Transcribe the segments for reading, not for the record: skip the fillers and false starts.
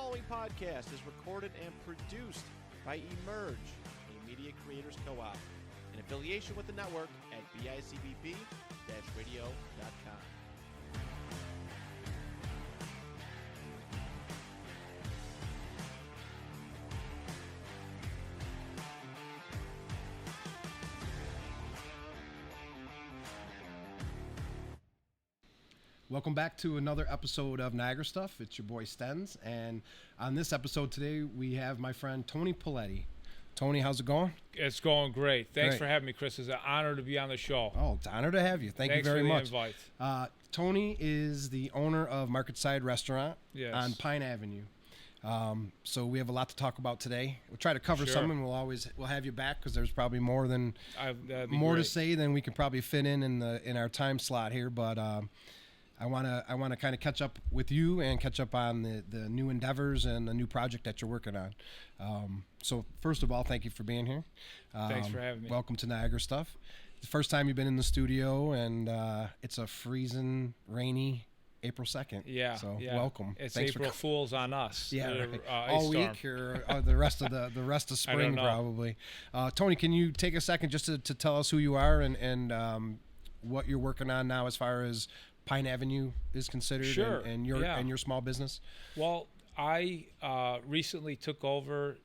following podcast is recorded and produced by Emerge, a media creators co-op, in affiliation with the network at bicbp-radio.com. Welcome back to another episode of NiagaraStuff. It's your boy Stens, and on this episode today we have my friend Tony Poletti. Tony, how's it going? It's going great. Thanks for having me, Chris. It's an honor to be on the show. Oh, it's an honor to have you. Thanks you very much. Thanks for the invite. Tony is the owner of Marketside Restaurant on Pine Avenue. So we have a lot to talk about today. We'll try to cover some, and we'll have you back because there's probably more to say than we can probably fit in our time slot here. But I want to kind of catch up with you and catch up on the new endeavors and the new project that you're working on. So first of all, thank you for being here. Thanks for having me. Welcome to NiagaraStuff. The first time you've been in the studio, and it's a freezing, rainy April 2nd. Yeah. So welcome. It's Thanks April Fools on us. Yeah. All week or the rest of spring probably. Tony, can you take a second just to tell us who you are and what you're working on now as far as Pine Avenue is considered and your small business? Well, I recently took over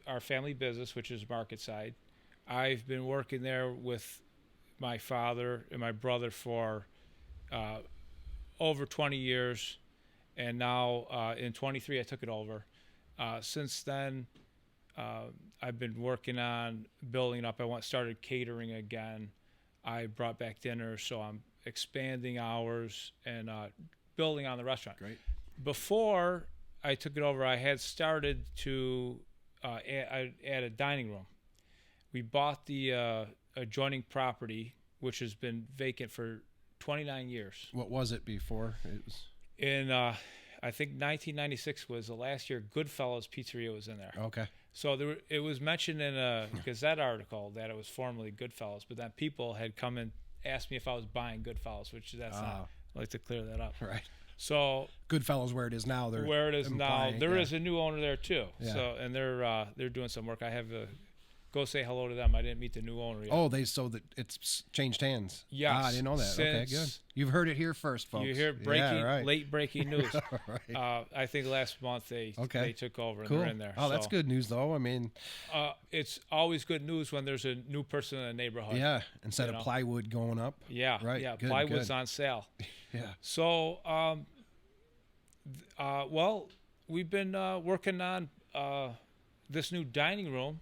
our family business, which is Marketside. I've been working there with my father and my brother for over 20 years, and now in 23 I took it over. Since then, I've been working on building up. I started catering again. I brought back dinner, so I'm expanding hours and building on the restaurant. Great. Before I took it over, I had started to add a dining room. We bought the adjoining property, which has been vacant for 29 years. What was it before? It was in I think 1996 was the last year Goodfellas Pizzeria was in there. Okay. So it was mentioned in a Gazette article that it was formerly Goodfellas, but then people had come and asked me if I was buying Goodfellas, which that's not. I'd like to clear that up. Right. So Goodfellas, where it is now, there is a new owner there too. Yeah. So and they're doing some work. I have to go say hello to them. I didn't meet the new owner yet. Oh, that it's changed hands. Yes. I didn't know that. Okay, good. You've heard it here first, folks. You hear late breaking news. Right. I think last month they took over and they're in there. Oh, that's good news, though. I mean, it's always good news when there's a new person in the neighborhood. Yeah, instead of plywood going up. Yeah, right. Yeah, plywood's on sale. Yeah. So, we've been working on this new dining room.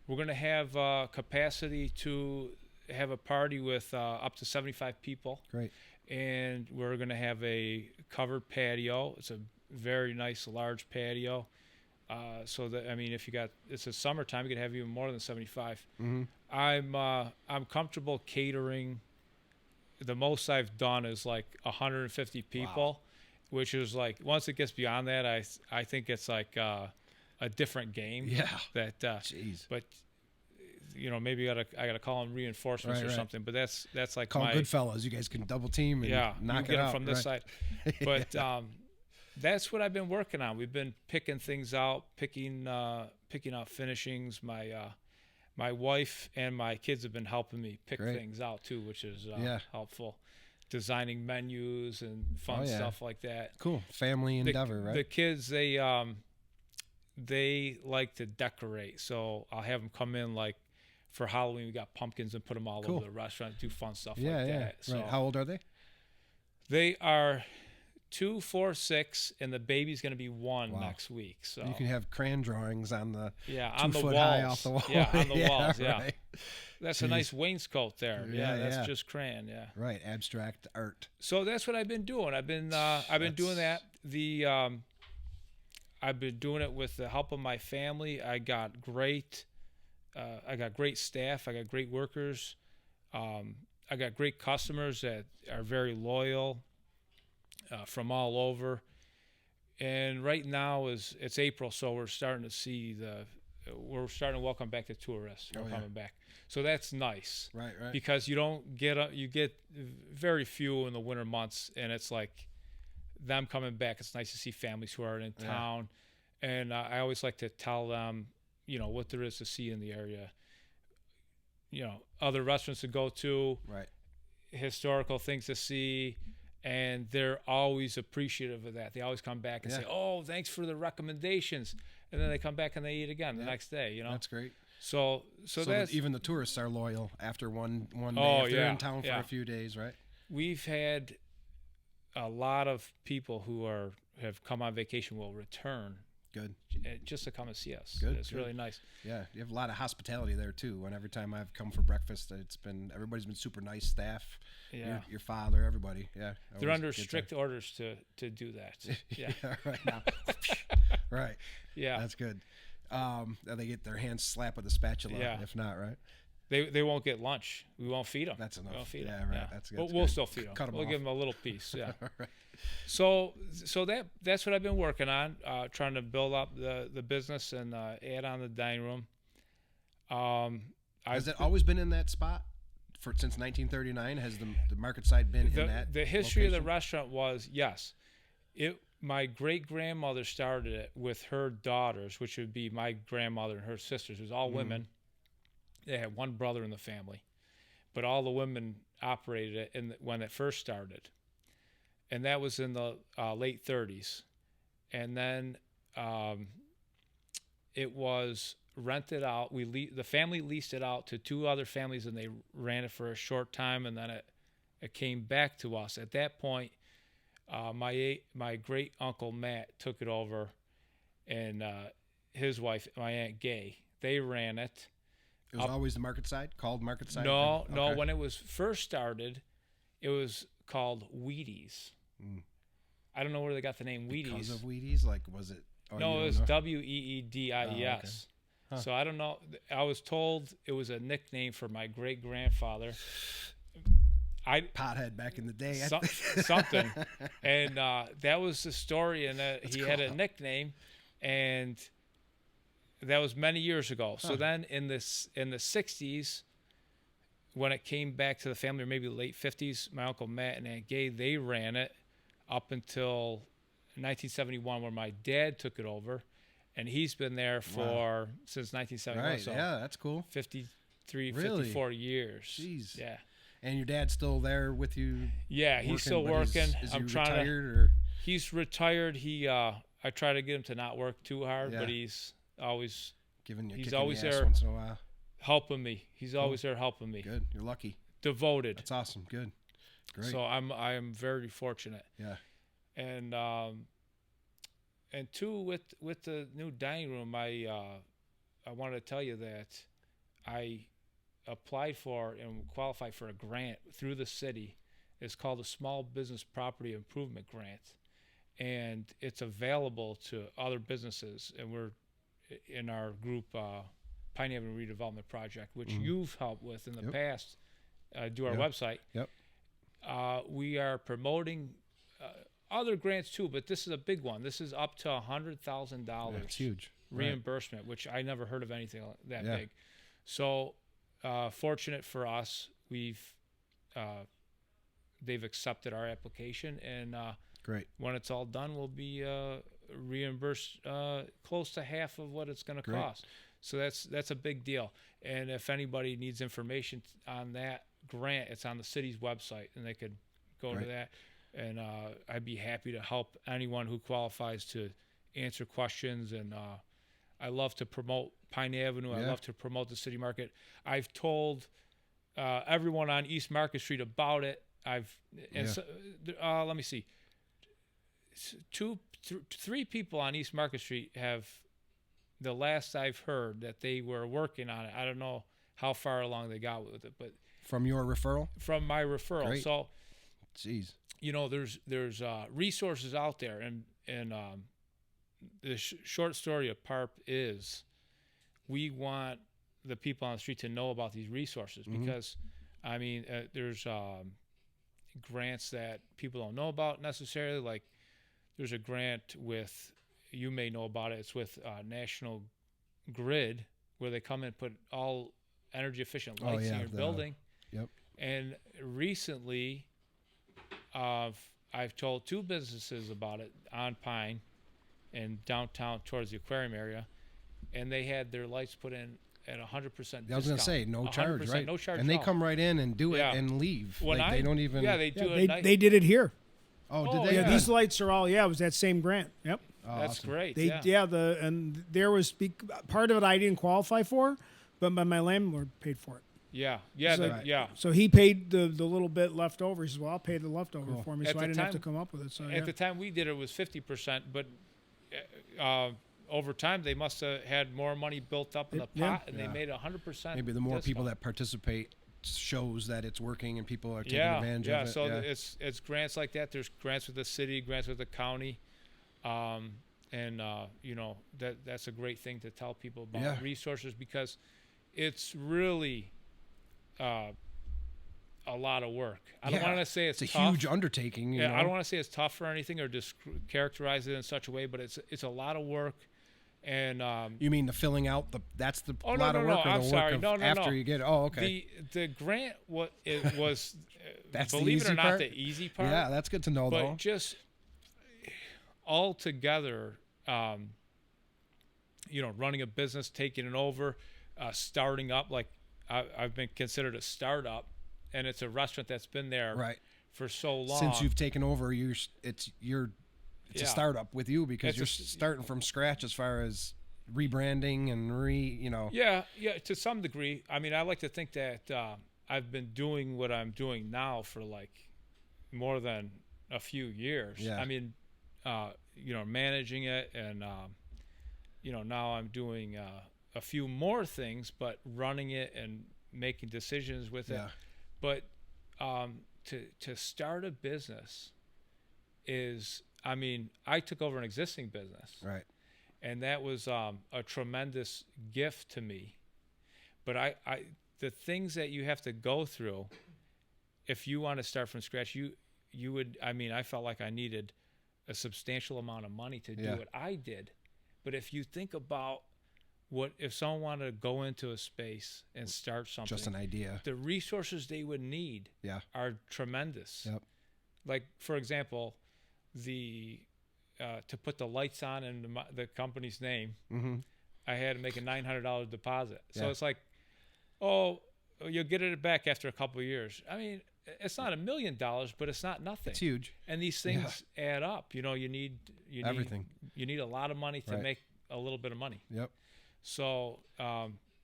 We're going to have capacity to have a party with up to 75 people. Great. And we're going to have a covered patio. It's a very nice, large patio. So that, I mean, it's a summertime, you could have even more than 75. Mm-hmm. I'm comfortable catering. The most I've done is like 150 people, which is like, once it gets beyond that, I think it's like a different game. Yeah. Jeez. But maybe I gotta call them reinforcements or something. But that's like call Goodfellas. You guys can double team and knock it out. Them from this side. But that's what I've been working on. We've been picking things out, picking out finishings. My wife and my kids have been helping me pick things out too, which is helpful. Designing menus and fun stuff like that. Cool. Family endeavor, right? The kids, they like to decorate, so I'll have them come in like for Halloween. We got pumpkins and put them all over the restaurant, do fun stuff like that. So right. How old are they? They are 2, 4, 6, and the baby's going to be 1 next week. So you can have crayon drawings on the on the 2 foot walls. High off the wall. Yeah, on the walls. Yeah, right. That's a nice wainscot there. Yeah, that's just crayon. Yeah, right. Abstract art. So that's what I've been doing. I've been doing that. I've been doing it with the help of my family. I got great staff. I got great workers. I got great customers that are very loyal from all over. And right now it's April, so we're starting to welcome back the tourists who are coming back. So that's nice. Right. Because you get very few in the winter months, and it's like them coming back. It's nice to see families who are in town. And I always like to tell them, what there is to see in the area. Other restaurants to go to, right? Historical things to see, and they're always appreciative of that. They always come back and say, "Oh, thanks for the recommendations," and then they come back and they eat again the next day. That's great. So that's even the tourists are loyal after one day if they're in town for a few days, right? We've had a lot of people who have come on vacation will return. Good. Just to come and see us. Good. It's really nice. Yeah, you have a lot of hospitality there too. And every time I've come for breakfast, everybody's been super nice staff. Yeah. Your father, everybody. Yeah. They're under strict orders to do that. Yeah. Right now. Right. Yeah. That's good. They get their hands slapped with a spatula. Yeah. If not, right? They won't get lunch. We won't feed them. That's enough. We won't feed them. Right. Yeah. That's good. We'll still feed them. Cut them we'll off. give them a little piece. Yeah. Right. So that's what I've been working on, trying to build up the business and add on the dining room. Has it always been in that spot since 1939? Has the Marketside been in that? The history location? of the restaurant was, yes. My great-grandmother started it with her daughters, which would be my grandmother and her sisters. It was all women. They had one brother in the family. But all the women operated it when it first started. And that was in the late 30s. And then it was rented out. The family leased it out to two other families, and they ran it for a short time, and then it came back to us. At that point, my great uncle Matt took it over, and his wife, my Aunt Gay, they ran it. It was always the Marketside, called Marketside? No. When it was first started, it was called Wheaties. I don't know where they got the name Wheaties. Because of Wheaties? Like, was it? No, it was Weedies. Oh, okay. Huh. So I don't know. I was told it was a nickname for my great-grandfather. Pothead back in the day. Something. And that was the story, and he had a nickname, and that was many years ago. So then in the 60s, when it came back to the family, or maybe the late 50s, my Uncle Matt and Aunt Gay, they ran it up until 1971, where my dad took it over, and he's been there since 1971. Right, so yeah, that's cool. 54 years. Jeez. Yeah. And your dad's still there with you? Yeah, he's still working. Is he retired? Or? He's retired. I try to get him to not work too hard, but he's always giving you. He's always there once in a while. Helping me. He's always there helping me. Good. You're lucky. Devoted. That's awesome. Good. Great. So I'm very fortunate. Yeah. And two, with the new dining room, I wanted to tell you that I applied for and qualified for a grant through the city. It's called the Small Business Property Improvement Grant, and it's available to other businesses. And we're in our group, Pine Avenue Redevelopment Project, which you've helped with in the past. Do our website. Yep. We are promoting other grants too, but this is a big one. This is up to $100,000. That's huge. Reimbursement, which I never heard of anything that big. So fortunate for us, they've accepted our application, and great. When it's all done, we'll be reimbursed close to half of what it's going to cost. So that's a big deal. And if anybody needs information on that grant, it's on the city's website, and they could go to that. And I'd be happy to help anyone who qualifies to answer questions. And I love to promote Pine Avenue. I love to promote the city market. I've told everyone on East Market Street about it. Let me see. Three people on East Market Street have, the last I've heard, that they were working on it. I don't know how far along they got with it, but from your referral? From my referral. Great. So, jeez, there's resources out there, and the short story of PARP is we want the people on the street to know about these resources, because there's grants that people don't know about necessarily. Like there's a grant with, you may know about it, it's with National Grid, where they come and put all energy efficient lights in your building. Yep. And recently, I've told two businesses about it on Pine, in downtown towards the aquarium area, and they had their lights put in at 100% discount. I was going to say, no charge, right? No charge. And they come right in and do it and leave. They don't even. Yeah, they do it. They did it here. Oh, did they? Yeah, these lights are all. Yeah, it was that same grant. Yep. Oh, that's awesome. great. And there was part of it I didn't qualify for, but my landlord paid for it. Yeah. So he paid the little bit left over. He says, "Well, I'll pay the leftover for me," so I didn't have to come up with it. So at the time we did it was 50%, but over time they must have had more money built up in the pot, and they made 100%. Maybe the more discount. people that participate shows that it's working and people are taking advantage of it. So it's grants like that. There's grants with the city, grants with the county, and that's a great thing to tell people about resources, because it's really a lot of work. I don't want to say it's tough. A huge undertaking. I don't want to say it's tough or anything, or just characterize it in such a way, but it's a lot of work. And you mean the filling out that's the lot of work, or the sorry. work of after you get it? Oh, okay. The grant was that's believe the it or part? not the easy part. Yeah, that's good to know but though. Just all together, running a business, taking it over, starting up. Like I've been considered a startup, and it's a restaurant that's been there for so long. Since you've taken over, it's a startup with you, because you're starting from scratch as far as rebranding and Yeah, to some degree. I mean, I like to think that I've been doing what I'm doing now for like more than a few years. Yeah. I mean, managing it, and now I'm doing a few more things, but running it and making decisions with it. But to start a business is, I mean, I took over an existing business, right, and that was a tremendous gift to me. But I the things that you have to go through if you want to start from scratch, you would. I mean, I felt like I needed a substantial amount of money to do what I did. But if you think about if someone wanted to go into a space and start something, just an idea, the resources they would need are tremendous. Yep. Like, for example, to put the lights on in the company's name, I had to make a $900 deposit. So it's like, you'll get it back after a couple of years. I mean, it's not $1 million, but it's not nothing. It's huge. And these things add up. You need everything. You need a lot of money to make a little bit of money. Yep. So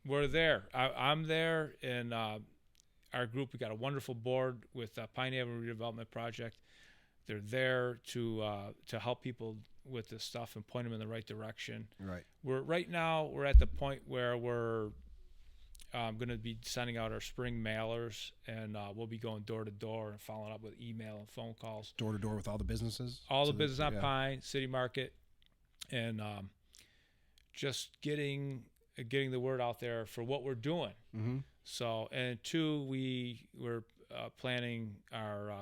we're there. I'm there, and our group, we got a wonderful board with Pine Avenue Redevelopment Project. They're there to help people with this stuff and point them in the right direction. Right. Right now we're at the point where we're going to be sending out our spring mailers, and we'll be going door to door and following up with email and phone calls. Door to door with all the businesses. All the business on Pine City Market, and just getting the word out there for what we're doing. Mm-hmm. So, and two, we're planning our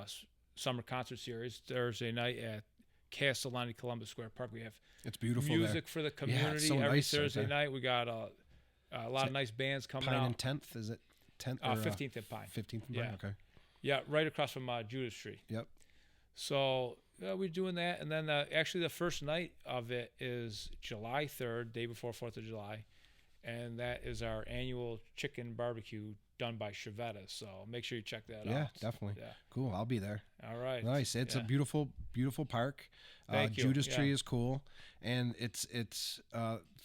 summer concert series Thursday night at Castellani Columbus Square Park. We have it's beautiful music for the community so every nice Thursday night. We got a lot of nice bands coming out. Pine and 10th, is it 10th? 15th and Pine. 15th and Pine, okay. Yeah, right across from Judas Street. Yep. So we're doing that, and then actually the first night of it is July 3rd, day before 4th of July, and that is our annual chicken barbecue done by Chevetta. So make sure you check that out. Yeah, definitely. Yeah. Cool. I'll be there. All right. Nice. It's a beautiful, beautiful park. Thank you. Judas Tree is cool, and it's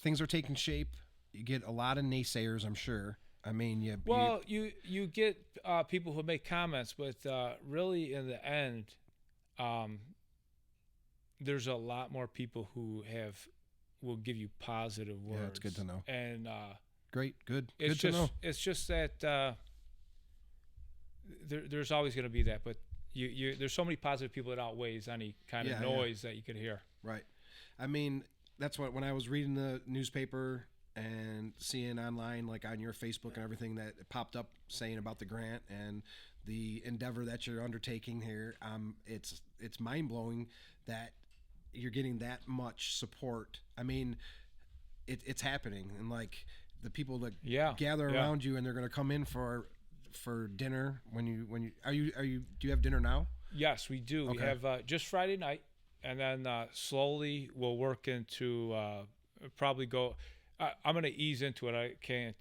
things are taking shape. You get a lot of naysayers, I'm sure. I mean, you get people who make comments, but really in the end, there's a lot more people who will give you positive words. Yeah, it's good to know. And great, good to know. It's just that there's always going to be that, but there's so many positive people that outweighs any kind of noise that you could hear. Right. I mean, that's what when I was reading the newspaper and seeing online, like on your Facebook and everything, that it popped up saying about the grant and the endeavor that you're undertaking here. It's mind blowing that you're getting that much support. I mean, it's happening, and like the people that gather around you, and they're going to come in for dinner when you do you have dinner now? Yes, we do. Okay. We have just Friday night and then slowly we'll work into probably go. I'm going to ease into it. I can't,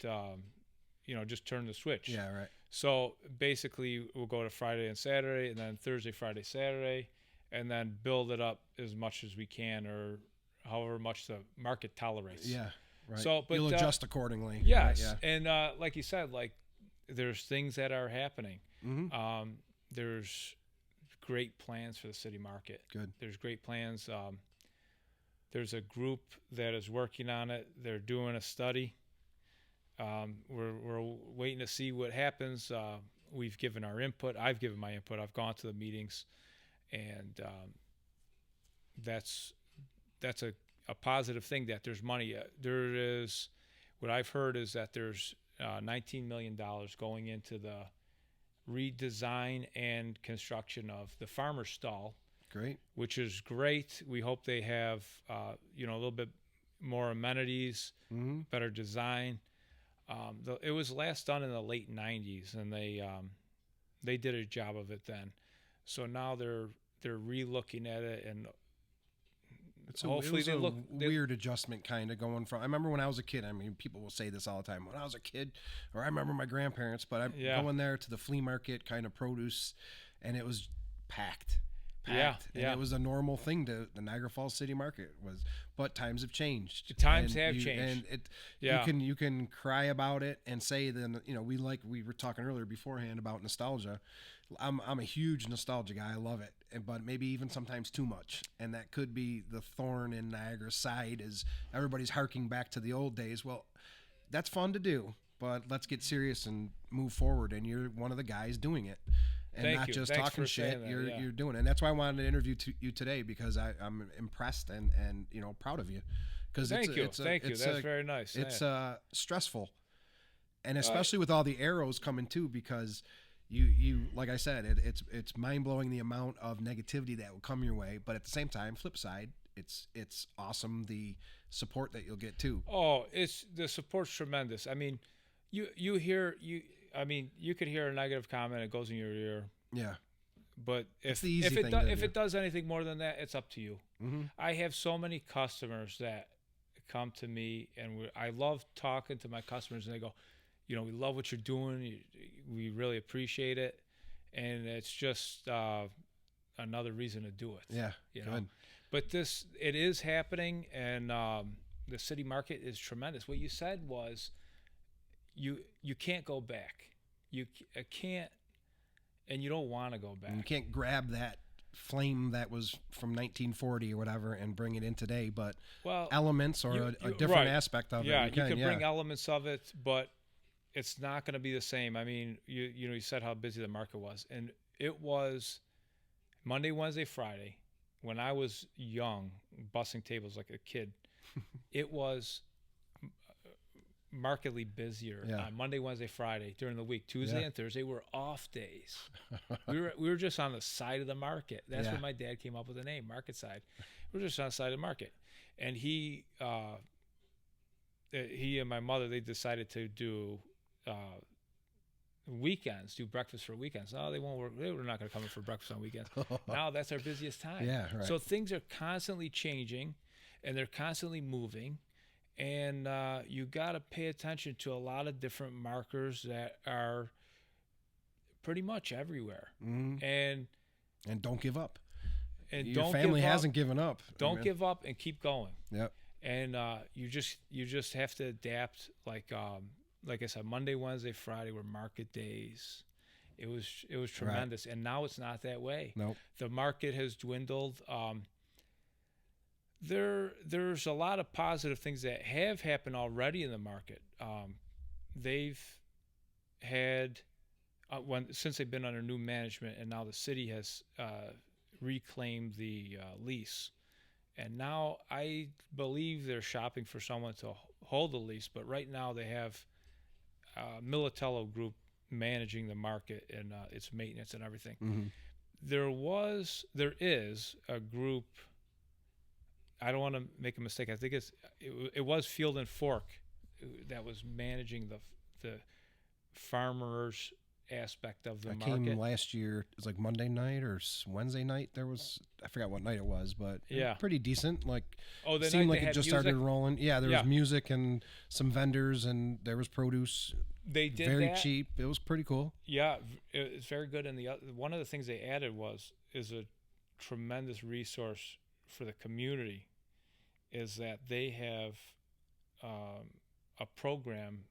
just turn the switch. Yeah, right. So basically, we'll go to Friday and Saturday, and then Thursday, Friday, Saturday, and then build it up as much as we can, or however much the market tolerates. Yeah, right. So, but you'll adjust accordingly. Yes, right, yeah. And like you said, like there's things that are happening. Mm-hmm. There's great plans for the city market. Good. There's great plans. There's a group that is working on it. They're doing a study. We're waiting to see what happens. We've given our input. I've given my input. I've gone to the meetings, and that's a positive thing that there's money. There is, what I've heard is that there's $19 million going into the redesign and construction of the farmer's stall. Great. Which is great. We hope they have a little bit more amenities, better design. It was last done in the late 90s, and they did a job of it then. So now they're re-looking at it, and hopefully it was a weird adjustment kind of going from. I remember when I was a kid. I mean, people will say this all the time. When I was a kid, or I remember my grandparents, but I'm going there to the flea market kind of produce, and it was packed. And it was a normal thing to the Niagara Falls City Market was, but times have changed. Times have changed, and you can cry about it and say then we were talking earlier beforehand about nostalgia. I'm a huge nostalgia guy. I love it, but maybe even sometimes too much, and that could be the thorn in Niagara's side. Is everybody's harking back to the old days? Well, that's fun to do, but let's get serious and move forward. And you're one of the guys doing it. And Thank not you. just Thanks talking for shit. that, You're doing it, and that's why I wanted to interview you today, because I'm impressed and proud of you. Because thank you. That's very nice. It's stressful, and especially with all the arrows coming too, because you like I said, it's mind blowing the amount of negativity that will come your way. But at the same time, flip side, it's awesome the support that you'll get too. Oh, the support's tremendous. I mean, you could hear a negative comment, it goes in your ear. Yeah. But if it does anything more than that, it's up to you. Mm-hmm. I have so many customers that come to me, and I love talking to my customers, and they go, we love what you're doing. We really appreciate it. And it's just another reason to do it. Yeah, good. But it is happening, and the city market is tremendous. What you said was you can't go back. You can't, and you don't want to go back. And you can't grab that flame that was from 1940 or whatever and bring it in today, but elements or a different aspect of it. Yeah, you can bring elements of it, but it's not going to be the same. I mean, you said how busy the market was, and it was Monday, Wednesday, Friday. When I was young, bussing tables like a kid, it was markedly busier on Monday, Wednesday, Friday during the week. Tuesday and Thursday were off days. we were just on the side of the market. That's when my dad came up with the name Marketside. We were just on the side of the market, and he and my mother, they decided to do weekends, do breakfast for weekends. No, they won't work. They were not going to come in for breakfast on weekends. Now that's our busiest time. Yeah, right. So things are constantly changing, and they're constantly moving. And you got to pay attention to a lot of different markers that are pretty much everywhere. Mm-hmm. And don't give up. And your family hasn't given up. Don't give up and keep going. Yep. And you just have to adapt. Like I said, Monday, Wednesday, Friday were market days. It was tremendous, and now it's not that way. Nope. The market has dwindled. There's a lot of positive things that have happened already in the market. They've had since they've been under new management, and now the city has reclaimed the lease, and now I believe they're shopping for someone to hold the lease. But right now they have Militello Group managing the market and its maintenance and everything. Mm-hmm. There is a group. I don't want to make a mistake. I think it was Field and Fork that was managing the farmers aspect of the I market. came last year. It was like Monday night or Wednesday night. I forgot what night it was, but pretty decent. Like, the seemed night like they it had just music? started rolling. Yeah, there was music and some vendors, and there was produce. They did very that. cheap. It was pretty cool. Yeah, it's very good. And one of the things they added is a tremendous resource for the community, is that they have a program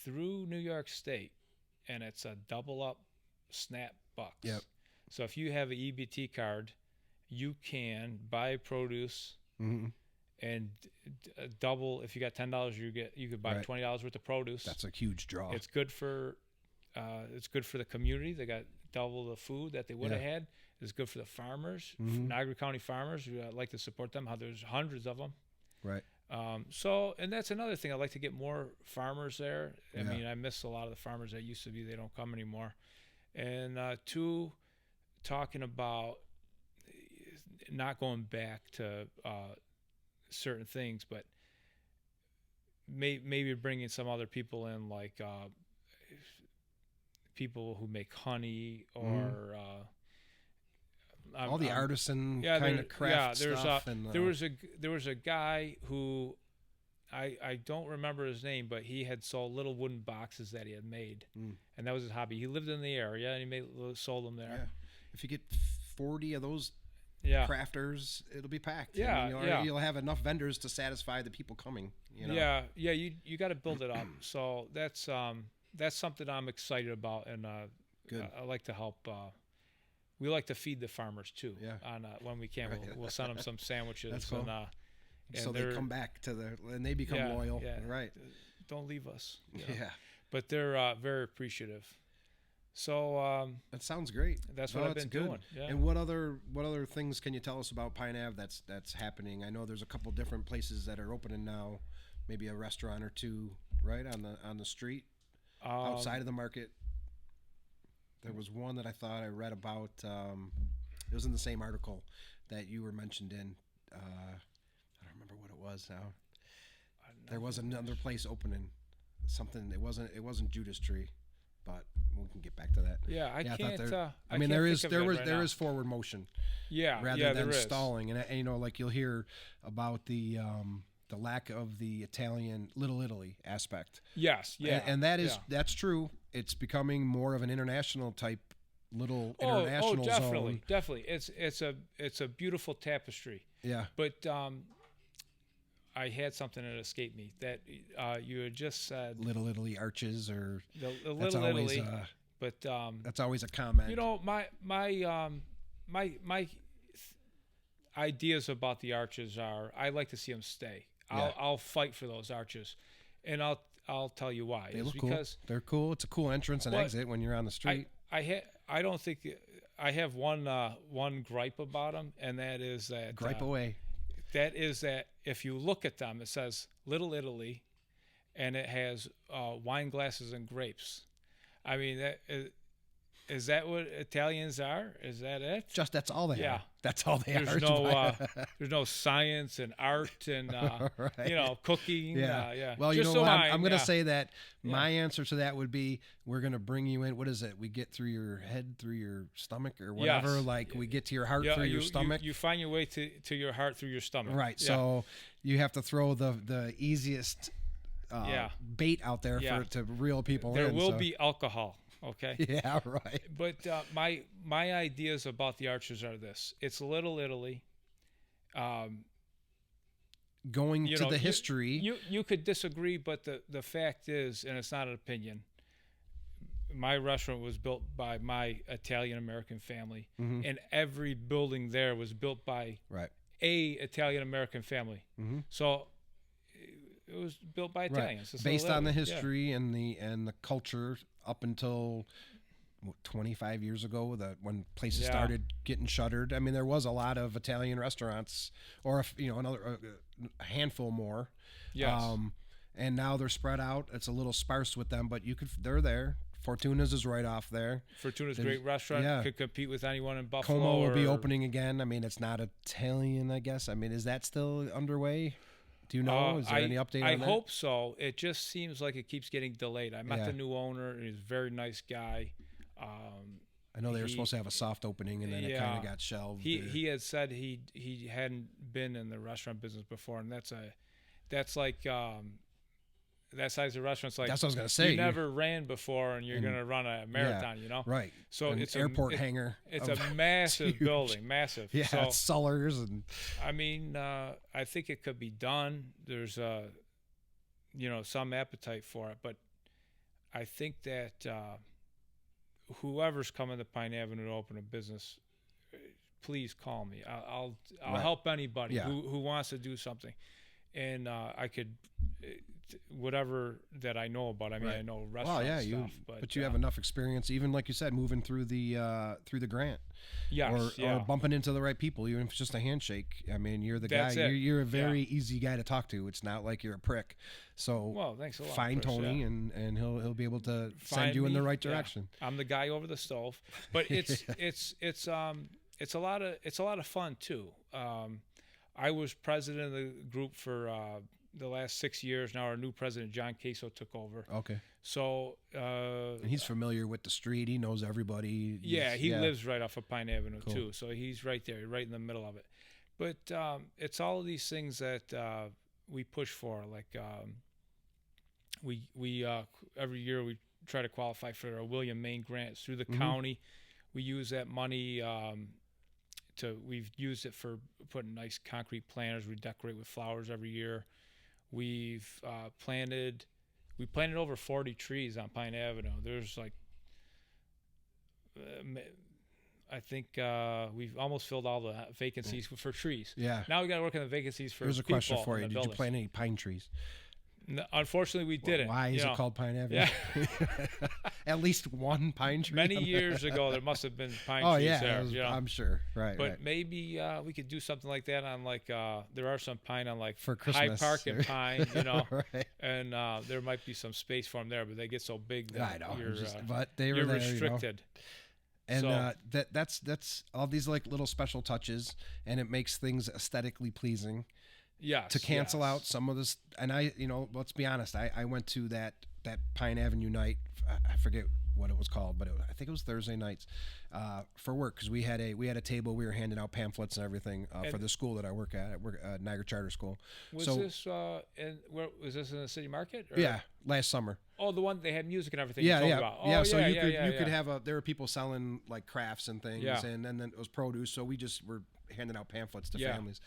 through New York State, and it's a double up SNAP bucks. Yep. So if you have an EBT card, you can buy produce and double. If you got $10, you could buy $20 worth of produce. That's a huge draw. It's good for the community. They got double the food that they would have had. It's good for the farmers, Niagara County farmers. We like to support them. How there's hundreds of them. Right. And that's another thing. I'd like to get more farmers there. I mean, I miss a lot of the farmers that used to be. They don't come anymore. And two, talking about not going back to certain things, but maybe bringing some other people in, like people who make honey or all the artisan kind of craft stuff. There was a guy who I don't remember his name, but he had sold little wooden boxes that he had made, and that was his hobby. He lived in the area, and he sold them there. Yeah. If you get 40 of those crafters, it'll be packed. Yeah, I mean, you'll have enough vendors to satisfy the people coming. You know? Yeah. You got to build it up. So that's something I'm excited about, and good. I like to help. We like to feed the farmers too. Yeah. On when we can, we'll send them some sandwiches. That's cool. And so they come back and they become loyal. Yeah. Right. Don't leave us. You know? Yeah. But they're very appreciative. So that sounds great. That's what I've been doing. Yeah. And what other things can you tell us about Pine Ave that's happening? I know there's a couple different places that are opening now, maybe a restaurant or two, right on the street outside of the market. There was one that I thought I read about. It was in the same article that you were mentioned in. I don't remember what it was now. There was another place opening. Something. It wasn't Judas Tree, but we can get back to that. Yeah, I can't. I mean, there is forward motion. Yeah, rather than stalling, and you know, like you'll hear about the lack of the Italian Little Italy aspect. Yes, yeah, and that's true. It's becoming more of an international type international zone. Definitely. It's a beautiful tapestry. Yeah. But I had something that escaped me that you had just said. Little Italy arches, or the Little Italy. But that's always a comment. You know, my ideas about the arches are, I like to see them stay. I'll fight for those arches, and I'll tell you why. They look cool. They're cool. It's a cool entrance and exit when you're on the street. I don't think I have one gripe about them, and that is that gripe away. That is that if you look at them, it says Little Italy, and it has wine glasses and grapes. I mean, is that what Italians are? Is that it? That's all they are. That's all they are. There's no science and art and right. Cooking. Yeah. Well, you know what? I'm going to say that my answer to that would be, we're going to bring you in. What is it? We get through your head, through your stomach, or whatever. Yes. Like we get to your heart through your stomach. You find your way to your heart through your stomach. Right. Yeah. So you have to throw the easiest bait out there to reel people in. There will be alcohol. Okay. Yeah, right. But my ideas about the arches are this: it's Little Italy. Going to the history. You could disagree, but the fact is, and it's not an opinion, my restaurant was built by my Italian American family, and every building there was built by a Italian American family. So it was built by Italians. Right. Based on the history and the culture up until 25 years ago, when places started getting shuttered. I mean, there was a lot of Italian restaurants, or a handful more. Yes. And now they're spread out. It's a little sparse with them, but they're there. Fortuna's is right off there. Fortuna's a great restaurant. Yeah. Could compete with anyone in Buffalo. Como will be opening again. I mean, it's not Italian, I guess. I mean, is that still underway? Do you know? Is there any update on that? I hope so. It just seems like it keeps getting delayed. I met the new owner, and he's a very nice guy. I know they were supposed to have a soft opening, and then it kind of got shelved. He had said he hadn't been in the restaurant business before, and that's like that size of restaurant's like, that's what I was gonna say. You never ran before, and you're gonna run a marathon, you know? Right. So it's airport hangar. It's a massive building, massive. Yeah, so, it's cellars and. I mean, I think it could be done. There's some appetite for it, but I think that whoever's coming to Pine Avenue to open a business, please call me. I'll help anybody who wants to do something, and I could. Whatever that I know about. I mean, I know restaurant stuff, but you have enough experience, even like you said, moving through the grant, or bumping into the right people, even if it's just a handshake. I mean, you're the guy. You're a very easy guy to talk to. It's not like you're a prick. So, thanks a lot. Find Chris, Tony, and he'll be able to send you in the right direction. Yeah. I'm the guy over the stove, but it's a lot of fun too. I was president of the group for the last 6 years. Now our new president, John Queso, took over. Okay. So and he's familiar with the street. He knows everybody. He lives right off of Pine Avenue too. So he's right there, right in the middle of it. But it's all of these things that we push for. Like we every year we try to qualify for a William Main grant through the county. We use that money. We've used it for putting nice concrete planters. We decorate with flowers every year. We've planted over 40 trees on Pine Avenue. There's like, I think we've almost filled all the vacancies for trees. Yeah. Now we got to work on the vacancies for. Here's a question for you: Did you plant any pine trees? No, unfortunately, we didn't. Why is it called Pine Avenue? Yeah. At least one pine tree. Many years ago, there must have been pine trees there. I'm sure. Right. But maybe we could do something like that on there are some pine on for Christmas. High Park and Pine, right. And there might be some space for them there, but they get so big that you're restricted. And that's all these like little special touches, and it makes things aesthetically pleasing. Yes, to cancel out some of this, and let's be honest. I went to that Pine Avenue night. I forget what it was called, but I think it was Thursday nights for work, because we had a table. We were handing out pamphlets and everything for the school that I work at Niagara Charter School. Was this was this in the city market? Or? Yeah, last summer. Oh, the one they had music and everything. Yeah, you about. Yeah. So you could have there were people selling like crafts and things, and then it was produce. So we just were handing out pamphlets to families.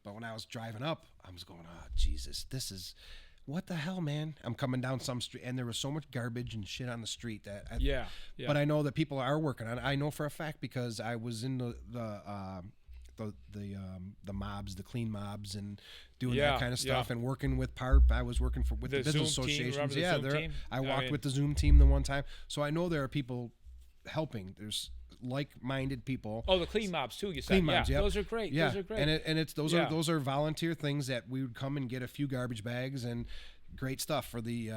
But when I was driving up, I was going, oh, Jesus, this is, what the hell, man? I'm coming down some street, and there was so much garbage and shit on the street that, But I know that people are working on it. I know for a fact, because I was in the mobs, the clean mobs, and doing that kind of stuff, and working with PARP. I was working with the business associations. Team? I walked with the Zoom team the one time, so I know there are people helping. There's like-minded people. Oh, the clean mobs too. You said clean mobs. Yeah, those are great. Yeah, those are great. And it's those are volunteer things that we would come and get a few garbage bags and great stuff for the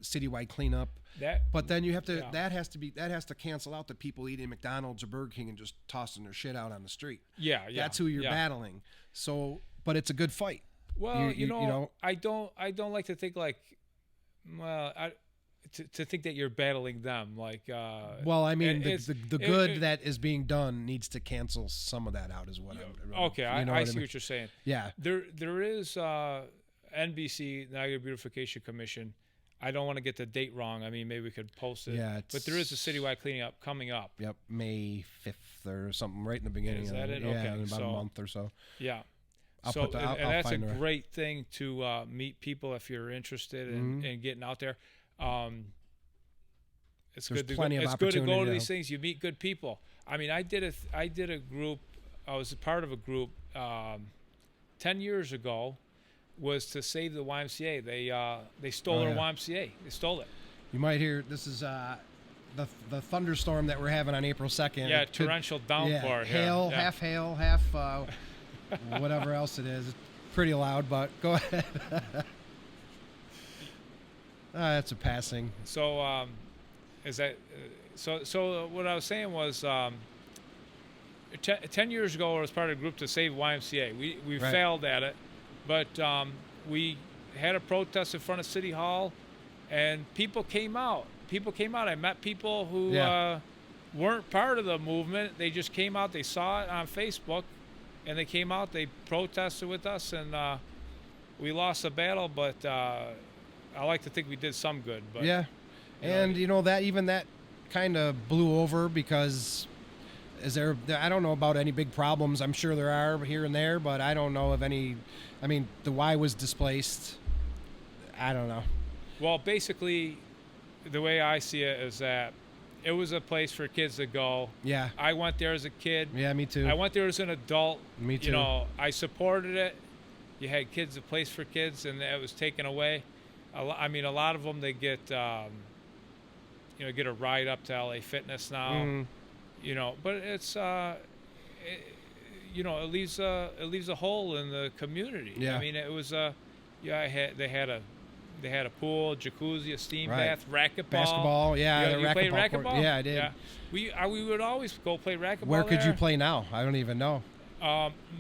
citywide cleanup. But then you have to that has to cancel out the people eating McDonald's or Burger King and just tossing their shit out on the street. Yeah. That's who you're battling. So, but it's a good fight. Well, you know, I don't like to think like, to think that you're battling them, like. Well, I mean, the good that is being done needs to cancel some of that out, is what I'm. Okay, I see what you're saying. Yeah. There is NBC, Niagara Beautification Commission. I don't want to get the date wrong. I mean, maybe we could post it. Yeah, but there is a citywide cleaning up coming up. Yep, May 5th or something, right in the beginning. Is that it? Yeah, okay. in about a month or so. Yeah. I'll that's a great thing to meet people if you're interested in getting out there. It's good to go to these things. You meet good people. I mean, I did a group. I was a part of a group 10 years ago. Was to save the YMCA. They stole our YMCA. They stole it. You might hear this is the thunderstorm that we're having on April 2nd. Yeah, torrential downpour. Hail, half whatever else it is. It's pretty loud, but go ahead. That's a passing. So, is that so? What I was saying was, 10 years ago, I was part of a group to save YMCA. We failed at it. But we had a protest in front of City Hall, and people came out. I met people who weren't part of the movement. They just came out. They saw it on Facebook, and they came out. They protested with us, and we lost the battle. But I like to think we did some good. But, yeah, and that kind of blew over because I don't know about any big problems. I'm sure there are here and there, but I don't know of any. I mean, the Y was displaced. I don't know. Well, basically, the way I see it is that it was a place for kids to go. Yeah. I went there as a kid. Yeah, me too. I went there as an adult. Me too. I supported it. You had kids, a place for kids, and it was taken away. A lot of them, they get, get a ride up to LA Fitness now. Mm. But it's, it leaves a hole in the community. Yeah. I mean, it was they had a pool, jacuzzi, a steam bath, racquetball. Basketball, yeah. You played racquetball? Yeah, I did. Yeah. We would always go play racquetball. Where could you play now? I don't even know.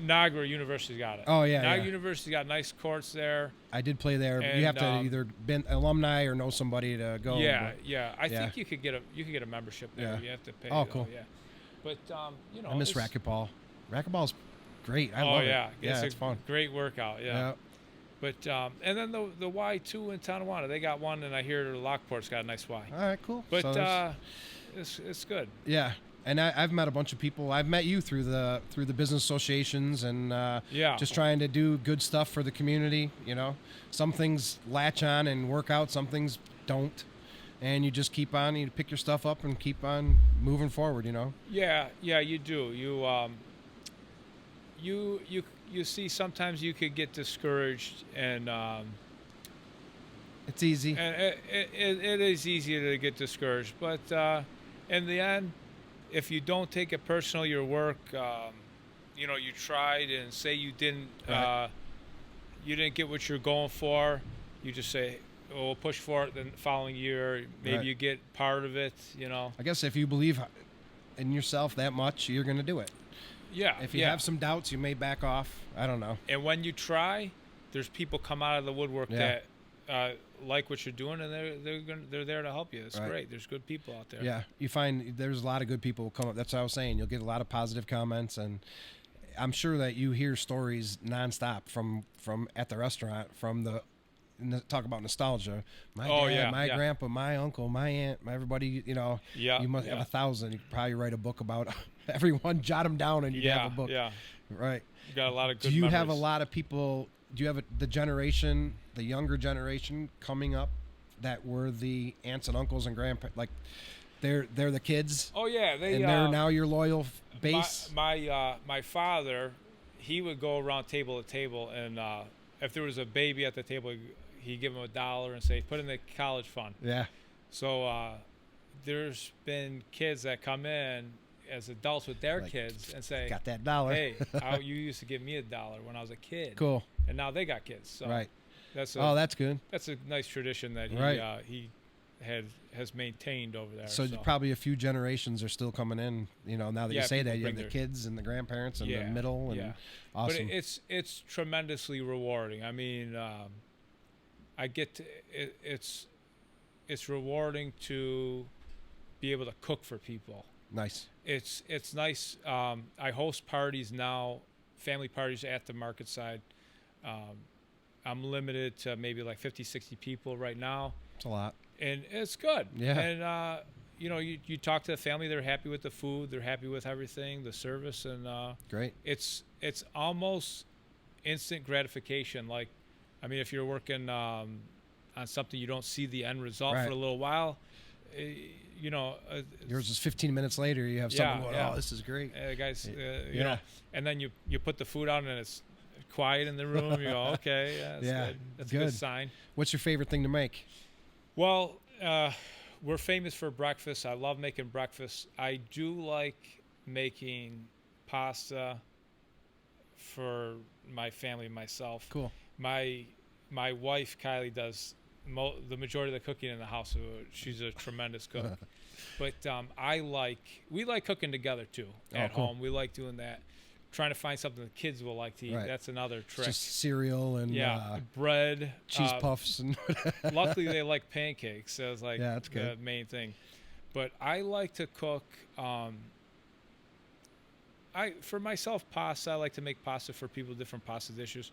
Niagara University's got it. Oh, yeah. Niagara University's got nice courts there. I did play there. And, you have to either be alumni or know somebody to go. Yeah, I think you could get a membership there. Yeah. You have to pay. Oh, cool. Yeah. But I miss racquetball. Racquetball's great. I love it. Yeah, it's fun. Great workout. Yeah. But and then the Y2 in Tonawanda, they got one, and I hear Lockport's got a nice Y. All right, cool. But it's good. Yeah, and I've met a bunch of people. I've met you through the business associations and just trying to do good stuff for the community. Some things latch on and work out, some things don't, and you just keep on. You pick your stuff up and keep on moving forward. Yeah, you do. You see, sometimes you could get discouraged, and it's easy. And it is easy to get discouraged, but in the end, if you don't take it personal, your work, you tried, and say you didn't get what you're going for, you just say, "Oh, we'll push for it." The following year, maybe you get part of it. I guess if you believe in yourself that much, you're going to do it. Yeah. If you have some doubts, you may back off. I don't know. And when you try, there's people come out of the woodwork that like what you're doing, and they're there to help you. It's great. There's good people out there. Yeah, you find there's a lot of good people who come up. That's what I was saying. You'll get a lot of positive comments, and I'm sure that you hear stories nonstop from at the restaurant talk about nostalgia. My dad, my grandpa, my uncle, my aunt, everybody. You must have 1,000. You could probably write a book about everyone. Jot them down, and you have a book. Yeah. Right. You got a lot of good. Do you memories. have a lot of people? Do you have the younger generation coming up that were the aunts and uncles and grandparents? Like, they're the kids. Oh yeah, they're now your loyal base. My father, he would go around table to table, and if there was a baby at the table, he'd give him $1 and say, "Put in the college fund." Yeah. So there's been kids that come in as adults with their kids and say, "Got that $1? Hey, you used to give me $1 when I was a kid." Cool. And now they got kids. So right. That's good. That's a nice tradition that he has maintained over there. So probably a few generations are still coming in. Now that you say that, you have the kids and the grandparents and the middle, and awesome. But it's tremendously rewarding. I mean, it's rewarding to be able to cook for people. Nice. It's nice. I host parties now, family parties at the Marketside. I'm limited to maybe like 50, 60 people right now. It's a lot. And it's good. Yeah. And, you talk to the family, they're happy with the food, they're happy with everything, the service, and great. It's almost instant gratification. Like, I mean, if you're working on something, you don't see the end result for a little while. Yours is 15 minutes later. You have something going, oh, this is great. Guys, you know, and then you put the food out and it's quiet in the room. You go, okay, that's good. That's a good sign. What's your favorite thing to make? Well, we're famous for breakfast. I love making breakfast. I do like making pasta for my family and myself. Cool. My wife, Kylie, does the majority of the cooking in the house. She's a tremendous cook. But we like cooking together too at home. We like doing that. trying to find something the kids will like to eat. Right. That's another trick. Just cereal and bread, cheese puffs, and luckily they like pancakes. So it's like that's the good. main thing. But I like to cook. For myself, pasta. I like to make pasta for people, different pasta dishes.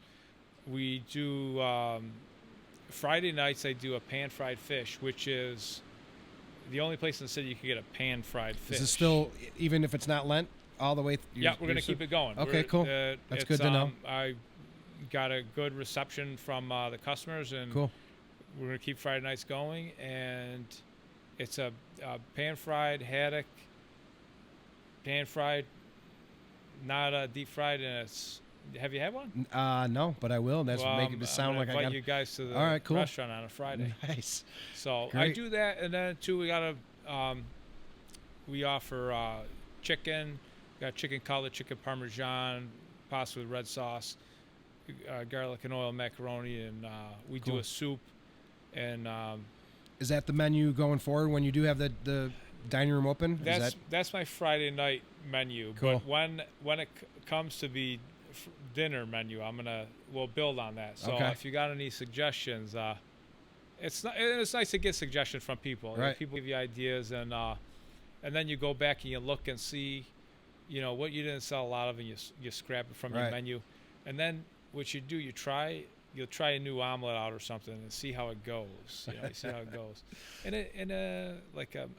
We do Friday nights. I do a pan-fried fish, which is the only place in the city you can get a pan-fried fish. Is it still, even if it's not Lent, all the way? Yeah, we're going to keep it going. Okay, cool. That's good to know. I got a good reception from the customers, and cool. We're going to keep Friday nights going. And it's a pan-fried haddock, pan-fried, not deep fried, and it's. Have you had one? No, but I will. That's making it sound like I got. Invite you guys to the restaurant on a Friday. Nice. So Great. I do that, and then too we offer chicken. We got chicken cutlet, chicken parmesan, pasta with red sauce, garlic and oil macaroni, and we do a soup. And is that the menu going forward when you do have the dining room open? That's my Friday night menu. Cool. But when it comes to be dinner menu, we'll build on that. So if you got any suggestions, it's nice to get suggestions from people. Right. People give you ideas, and then you go back and you look and see, what you didn't sell a lot of, and you scrap it from your menu. And then what you do, you'll try a new omelet out or something and see how it goes. You see how it goes.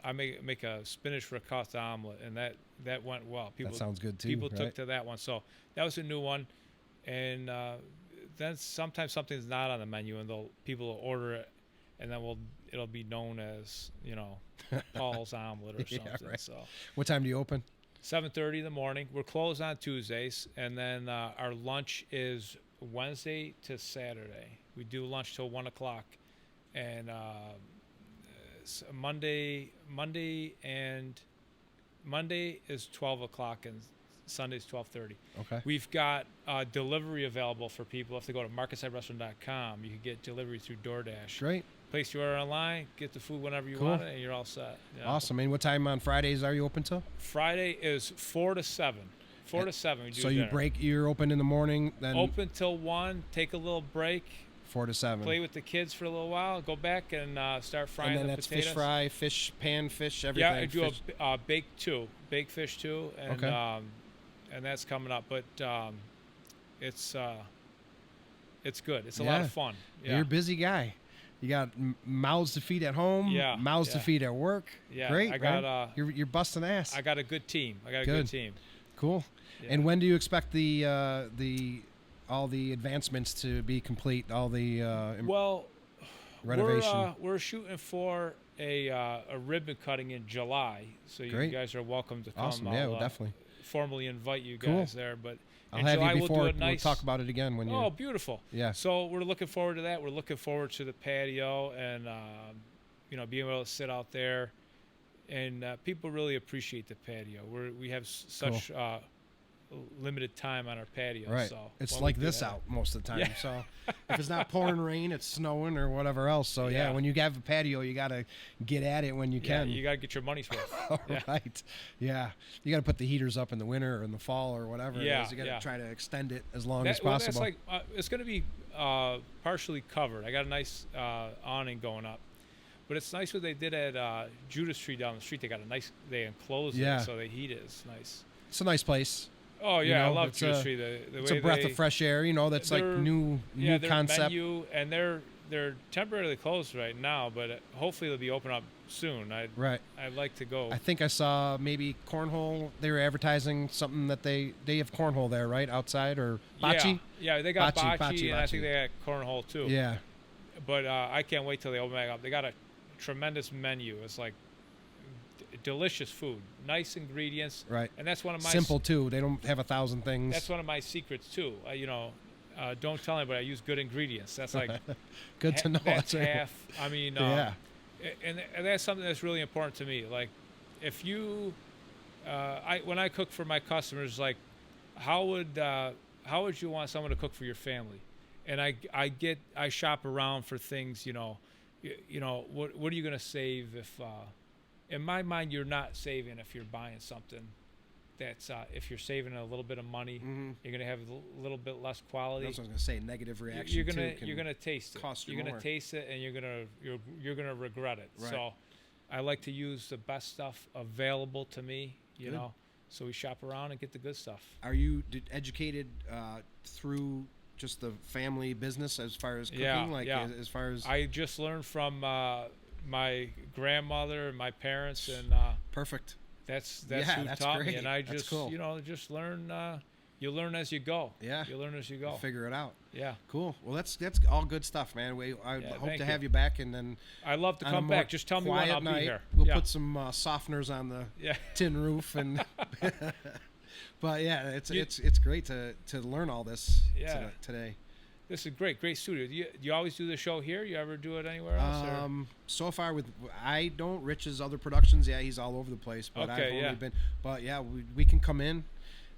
I make a spinach ricotta omelet, and that went well. That sounds good too. People took to that one, so that was a new one. And then sometimes something's not on the menu, and people will order it, and then it'll be known as Paul's omelet or something. Yeah, right. So what time do you open? 7:30 in the morning. We're closed on Tuesdays, and then our lunch is Wednesday to Saturday. We do lunch till 1:00, and Monday is 12:00, and Sunday's 12:30. Okay. We've got delivery available for people. If they go to marketsiderestaurant.com, you can get delivery through DoorDash. Great. Place your order online, get the food whenever you want it, and you're all set. Awesome. And what time on Fridays are you open till? Friday is 4 to 7. 4 to 7. We do dinner. You're open in the morning, then open till 1. Take a little break. 4 to 7. Play with the kids for a little while. Go back and start frying the potatoes. And then that's fish fry, pan fish, everything. Yeah, I do a baked fish too, and and that's coming up. But it's good. It's a lot of fun. Yeah. You're a busy guy. You got mouths to feed at home, mouths to feed at work. Yeah, great. I got you're busting ass. I got a good team. Good team. Cool. Yeah. And when do you expect all the advancements to be complete? All the renovation. We're shooting for a ribbon cutting in July, so you guys are welcome to come. Awesome. We'll definitely formally invite you guys there. But I'll have you before. We'll talk about it again when you. Oh, beautiful. Yeah. So we're looking forward to that. We're looking forward to the patio and being able to sit out there, and people really appreciate the patio. We have such limited time on our patio. Right. So it's like this out most of the time. Yeah. So if it's not pouring rain, it's snowing or whatever else. So when you have a patio, you got to get at it when you can. You got to get your money's worth. Right. Yeah. You got to put the heaters up in the winter or in the fall or whatever. Yeah. It is. You got to try to extend it as long as possible. Well, that's it's going to be partially covered. I got a nice awning going up. But it's nice what they did at Judas Tree down the street. They enclosed it so the heat is nice. It's a nice place. Oh yeah, I love Judas Tree. It's a breath of fresh air. That's like new concept. Menu, and they're temporarily closed right now, but hopefully they'll be open up soon. I'd like to go. I think I saw maybe cornhole. They were advertising something that they have cornhole there, right outside or bocce. Yeah, they got bocce, and I think they got cornhole too. Yeah, but I can't wait till they open back up. They got a tremendous menu. It's like delicious food, nice ingredients, right? And that's one of my simple too. They don't have 1,000 things. That's one of my secrets too. Don't tell anybody I use good ingredients. That's like good to know. That's half. I mean, and that's something that's really important to me. Like, if you, when I cook for my customers, like, how would you want someone to cook for your family? And I shop around for things. What are you going to save if? In my mind, you're not saving if you're buying something that's if you're saving a little bit of money, you're gonna have a little bit less quality. That's what I was gonna say. Negative reaction. You're gonna taste it. You're more. gonna taste it, and you're gonna regret it. Right. So, I like to use the best stuff available to me. You know, so we shop around and get the good stuff. Are you educated through just the family business as far as cooking? As far as I just learned from my grandmother and my parents, and perfect. That's who taught great. me, and I that's just cool. just learn. You learn as you go. Yeah, you learn as you go. Figure it out. Yeah, cool. Well, that's all good stuff, man. I hope to have you back, and then I love to come back. Just tell me when I'll be here. We'll put some softeners on the tin roof, and but yeah, it's great to learn all this today. This is great studio. Do you always do the show here? You ever do it anywhere else? So far I don't. Rich's other productions, he's all over the place. But I've only been. But we can come in.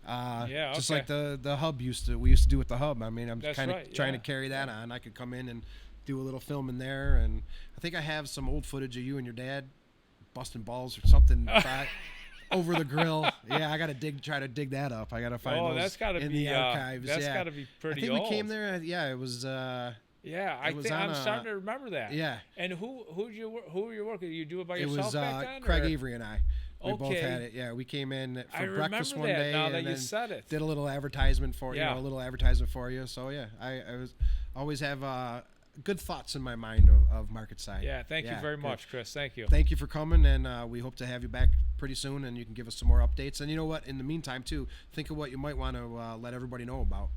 Just like the hub we used to do with the hub. I mean, I'm kind of trying to carry that on. I could come in and do a little film in there, and I think I have some old footage of you and your dad busting balls or something. Over the grill. I got to try to dig that up. I got to find those that's gotta in be, the archives. That's got to be pretty old. I old. think we came there. It was. I think I'm starting to remember that. Yeah. And who were you working? You do it by yourself? It was back then, Craig Avery and I. We both Okay. had it. Yeah, we came in for I breakfast one remember that day now and that you then said it. did a little advertisement for Yeah. a little advertisement for you. So I was always have good thoughts in my mind of Marketside. Yeah, thank you very much, Chris. Thank you. Thank you for coming, and we hope to have you back pretty soon, and you can give us some more updates. And you know what? In the meantime, too, think of what you might want to let everybody know about.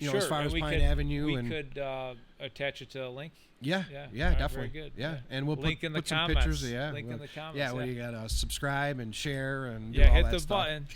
As far as Pine Avenue, we could attach it to a link. Yeah, Right, definitely. very good. Yeah, and we'll link in the put some comments. pictures. Yeah, Link in the comments. Yeah, you gotta subscribe and share and hit all that the stuff. button.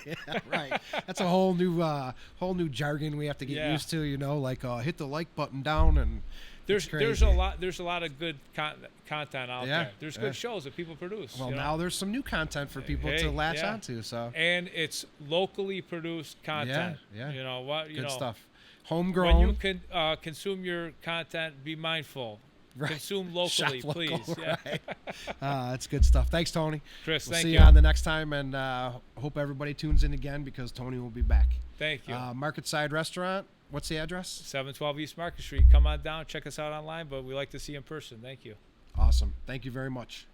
Yeah, right. That's a whole new jargon we have to get used to. Like hit the like button down, and there's a lot of good content out there. There's good shows that people produce. Well, now there's some new content for people to latch onto. So and it's locally produced content. Yeah. You know what? Good stuff. Homegrown. When you can consume your content, be mindful. Right. Consume locally, Shop local, please. Yeah. Right. That's good stuff. Thanks, Tony. Chris, we'll thank see you. you on the next time, and hope everybody tunes in again because Tony will be back. Thank you. Marketside Restaurant. What's the address? 712 East Market Street. Come on down. Check us out online, but we like to see you in person. Thank you. Awesome. Thank you very much.